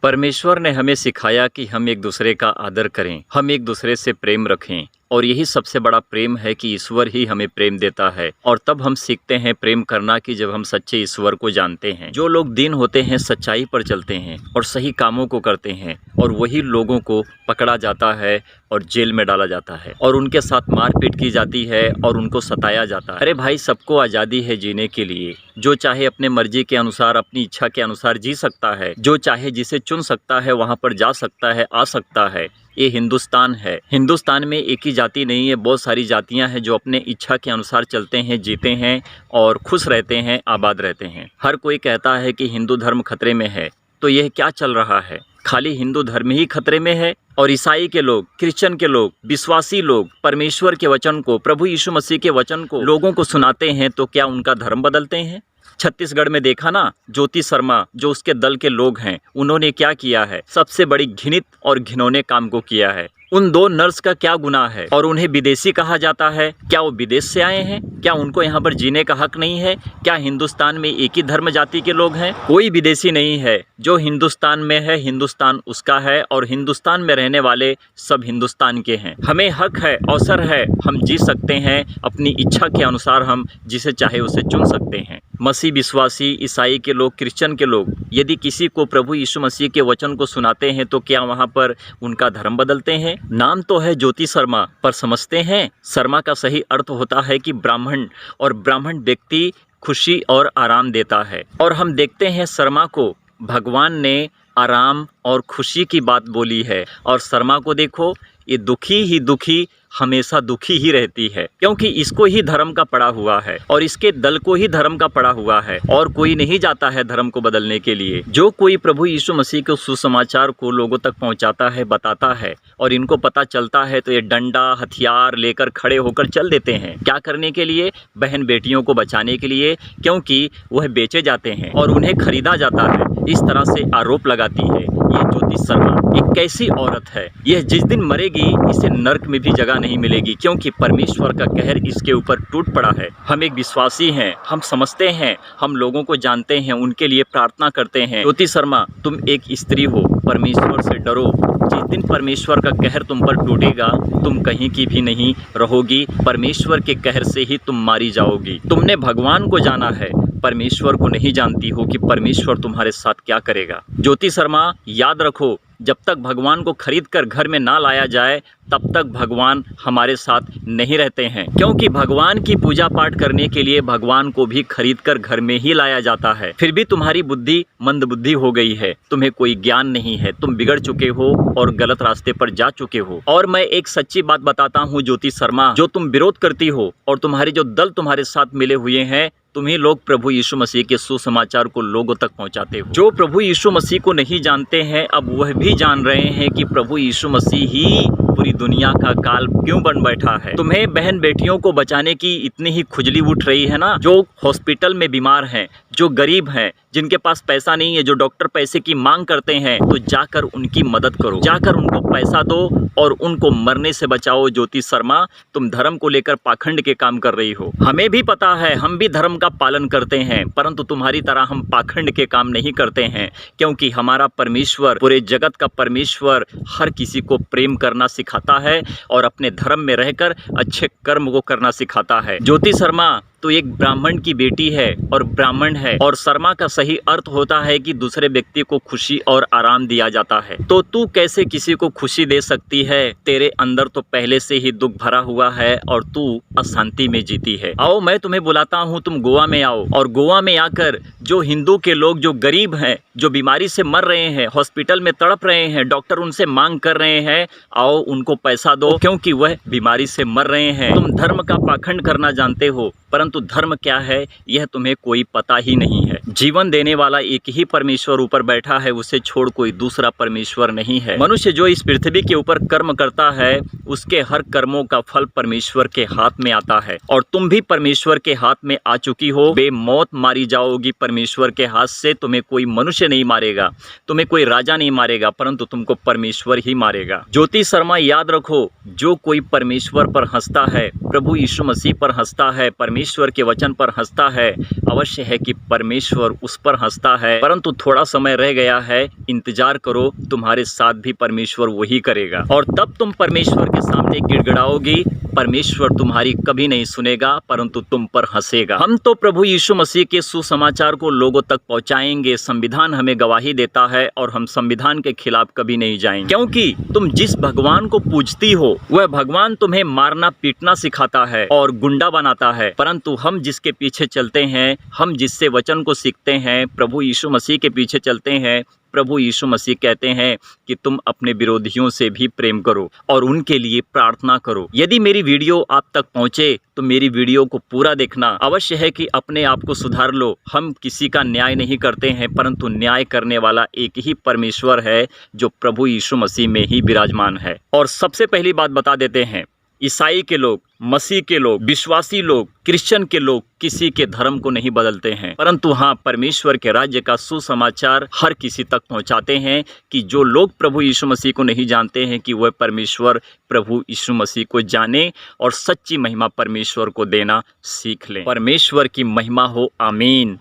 परमेश्वर ने हमें सिखाया कि हम एक दूसरे का आदर करें, हम एक दूसरे से प्रेम रखें और यही सबसे बड़ा प्रेम है कि ईश्वर ही हमें प्रेम देता है। और तब हम सीखते हैं प्रेम करना कि जब हम सच्चे ईश्वर को जानते हैं। जो लोग दीन होते हैं, सच्चाई पर चलते हैं और सही कामों को करते हैं, और वही लोगों को पकड़ा जाता है और जेल में डाला जाता है और उनके साथ मारपीट की जाती है और उनको सताया जाता है। अरे भाई, सबको आज़ादी है जीने के लिए। जो चाहे अपने मर्जी के अनुसार, अपनी इच्छा के अनुसार जी सकता है। जो चाहे जिसे चुन सकता है वहाँ पर जा सकता है, आ सकता है। ये हिंदुस्तान है। हिंदुस्तान में एक ही जाति नहीं है, बहुत सारी जातियां हैं जो अपने इच्छा के अनुसार चलते हैं, जीते हैं और खुश रहते हैं, आबाद रहते हैं। हर कोई कहता है कि हिंदू धर्म खतरे में है, तो यह क्या चल रहा है? खाली हिंदू धर्म ही खतरे में है और ईसाई के लोग, क्रिश्चियन के लोग, विश्वासी लोग परमेश्वर के वचन को, प्रभु यीशु मसीह के वचन को लोगों को सुनाते हैं, तो क्या उनका धर्म बदलते हैं? छत्तीसगढ़ में देखा ना, ज्योति शर्मा जो उसके दल के लोग हैं, उन्होंने क्या किया है? सबसे बड़ी घृणित और घिनौने काम को किया है। उन दो नर्स का क्या गुनाह है और उन्हें विदेशी कहा जाता है? क्या वो विदेश से आए हैं? क्या उनको यहाँ पर जीने का हक नहीं है? क्या हिंदुस्तान में एक ही धर्म जाति के लोग हैं? कोई विदेशी नहीं है। जो हिंदुस्तान में है, हिंदुस्तान उसका है और हिंदुस्तान में रहने वाले सब हिंदुस्तान के हैं। हमें हक है, अवसर है, हम जी सकते हैं अपनी इच्छा के अनुसार। हम जिसे चाहे उसे चुन सकते हैं। मसीह विश्वासी, ईसाई के लोग, क्रिश्चियन के लोग यदि किसी को प्रभु यीशु मसीह के वचन को सुनाते हैं, तो क्या वहाँ पर उनका धर्म बदलते हैं? नाम तो है ज्योति शर्मा, पर समझते हैं शर्मा का सही अर्थ होता है कि ब्राह्मण, और ब्राह्मण व्यक्ति खुशी और आराम देता है। और हम देखते हैं शर्मा को भगवान ने आराम और खुशी की बात बोली है, और शर्मा को देखो, ये दुखी ही दुखी, हमेशा दुखी ही रहती है, क्योंकि इसको ही धर्म का पड़ा हुआ है और इसके दल को ही धर्म का पड़ा हुआ है। और कोई नहीं जाता है धर्म को बदलने के लिए। जो कोई प्रभु यीशु मसीह के सुसमाचार को लोगों तक पहुंचाता है, बताता है और इनको पता चलता है, तो ये डंडा हथियार लेकर खड़े होकर चल देते हैं। क्या करने के लिए? बहन बेटियों को बचाने के लिए, क्योंकि वह बेचे जाते हैं और उन्हें खरीदा जाता है। इस तरह से आरोप लगाती है ये ज्योति शर्मा। एक कैसी औरत है यह! जिस दिन मरेगी इसे नर्क में भी जगह नहीं मिलेगी, क्योंकि परमेश्वर का कहर इसके ऊपर टूट पड़ा है। हम एक विश्वासी हैं, हम समझते हैं, हम लोगों को जानते हैं, उनके लिए प्रार्थना करते हैं। ज्योति शर्मा, तुम एक स्त्री हो, परमेश्वर से डरो। जिस दिन परमेश्वर का कहर तुम पर टूटेगा, तुम कहीं की भी नहीं रहोगी। परमेश्वर के कहर से ही तुम मारी जाओगी। तुमने भगवान को जाना है, परमेश्वर को नहीं जानती हो कि परमेश्वर तुम्हारे साथ क्या करेगा। ज्योति शर्मा, याद रखो, जब तक भगवान को खरीद कर घर में ना लाया जाए, तब तक भगवान हमारे साथ नहीं रहते हैं। क्योंकि भगवान की पूजा पाठ करने के लिए भगवान को भी खरीद कर घर में ही लाया जाता है। फिर भी तुम्हारी बुद्धि मंद बुद्धि हो गई है, तुम्हें कोई ज्ञान नहीं है, तुम बिगड़ चुके हो और गलत रास्ते पर जा चुके हो। और मैं एक सच्ची बात बताता हूँ ज्योति शर्मा, जो तुम विरोध करती हो और तुम्हारे जो दल तुम्हारे साथ मिले हुए हैं, तुम्ही लोग प्रभु यीशु मसीह के सुसमाचार को लोगों तक पहुंचाते हो। जो प्रभु यीशु मसीह को नहीं जानते हैं, अब वह भी जान रहे हैं कि प्रभु यीशु मसीह ही पूरी दुनिया का काल क्यों बन बैठा है। तुम्हें बहन बेटियों को बचाने की इतनी ही खुजली उठ रही है ना। जो हॉस्पिटल में बीमार हैं, जो गरीब हैं, जिनके पास पैसा नहीं है, जो डॉक्टर पैसे की मांग करते हैं, तो जाकर उनकी मदद करो, जाकर उनको पैसा दो और उनको मरने से बचाओ। ज्योति शर्मा, तुम धर्म को लेकर पाखंड के काम कर रही हो। हमें भी पता है, हम भी धर्म का पालन करते हैं, परंतु तुम्हारी तरह हम पाखंड के काम नहीं करते हैं, क्योंकि हमारा परमेश्वर, पूरे जगत का परमेश्वर, हर किसी को प्रेम करना सिखाता है और अपने धर्म में रहकर अच्छे कर्म को करना सिखाता है। ज्योति शर्मा, तो एक ब्राह्मण की बेटी है और ब्राह्मण है, और शर्मा का सही अर्थ होता है कि दूसरे व्यक्ति को खुशी और आराम दिया जाता है। तो तू कैसे किसी को खुशी दे सकती है? तेरे अंदर तो पहले से ही दुख भरा हुआ है और तू अशांति में जीती है। आओ, मैं तुम्हें बुलाता हूँ, तुम गोवा में आओ और गोवा में आकर जो हिंदू के लोग, जो गरीब हैं, जो बीमारी से मर रहे हैं, हॉस्पिटल में तड़प रहे हैं, डॉक्टर उनसे मांग कर रहे हैं, आओ उनको पैसा दो, क्योंकि वह बीमारी से मर रहे हैं। तुम धर्म का पाखंड करना जानते हो, परंतु धर्म क्या है यह तुम्हें कोई पता ही नहीं है। जीवन देने वाला एक ही परमेश्वर ऊपर बैठा है, उसे छोड़ कोई दूसरा परमेश्वर नहीं है। मनुष्य जो इस पृथ्वी के ऊपर कर्म करता है, उसके हर कर्मों का फल परमेश्वर के हाथ में आता है। और तुम भी परमेश्वर के हाथ में आ चुकी हो। बेमौत मारी जाओगी परमेश्वर के हाथ से। तुम्हें कोई मनुष्य नहीं मारेगा, तुम्हें कोई राजा नहीं मारेगा, परंतु तुमको परमेश्वर ही मारेगा। ज्योति शर्मा, याद रखो, जो कोई परमेश्वर पर हंसता है, प्रभु यीशु मसीह पर हंसता है, परमेश्वर परमेश्वर के वचन पर हंसता है, अवश्य है कि परमेश्वर उस पर हंसता है, परंतु थोड़ा समय रह गया है, इंतजार करो, तुम्हारे साथ भी परमेश्वर वही करेगा और तब तुम परमेश्वर के सामने गिड़गिड़ाओगी। परमेश्वर तुम्हारी कभी नहीं सुनेगा, परंतु तुम पर हंसेगा। हम तो प्रभु यीशु मसीह के सुसमाचार को लोगों तक पहुंचाएंगे। संविधान हमें गवाही देता है और हम संविधान के खिलाफ कभी नहीं जाएंगे, क्योंकि तुम जिस भगवान को पूजती हो वह भगवान तुम्हें मारना पीटना सिखाता है और गुंडा बनाता है, परंतु हम जिसके पीछे चलते हैं, हम जिससे वचन को सीखते हैं, प्रभु यीशु मसीह के पीछे चलते हैं, प्रभु यीशु मसीह कहते हैं कि तुम अपने विरोधियों से भी प्रेम करो और उनके लिए प्रार्थना करो। यदि मेरी वीडियो आप तक पहुंचे तो मेरी वीडियो को पूरा देखना। अवश्य है कि अपने आप को सुधार लो। हम किसी का न्याय नहीं करते हैं, परंतु न्याय करने वाला एक ही परमेश्वर है जो प्रभु यीशु मसीह में ही विराजमान है। और सबसे पहली बात बता देते हैं, ईसाई के लोग, मसीह के लोग, विश्वासी लोग, क्रिश्चियन के लोग किसी के धर्म को नहीं बदलते हैं, परंतु हाँ, परमेश्वर के राज्य का सुसमाचार हर किसी तक पहुंचाते हैं कि जो लोग प्रभु यीशु मसीह को नहीं जानते हैं कि वह परमेश्वर प्रभु यीशु मसीह को जाने और सच्ची महिमा परमेश्वर को देना सीख लें। परमेश्वर की महिमा हो, आमीन।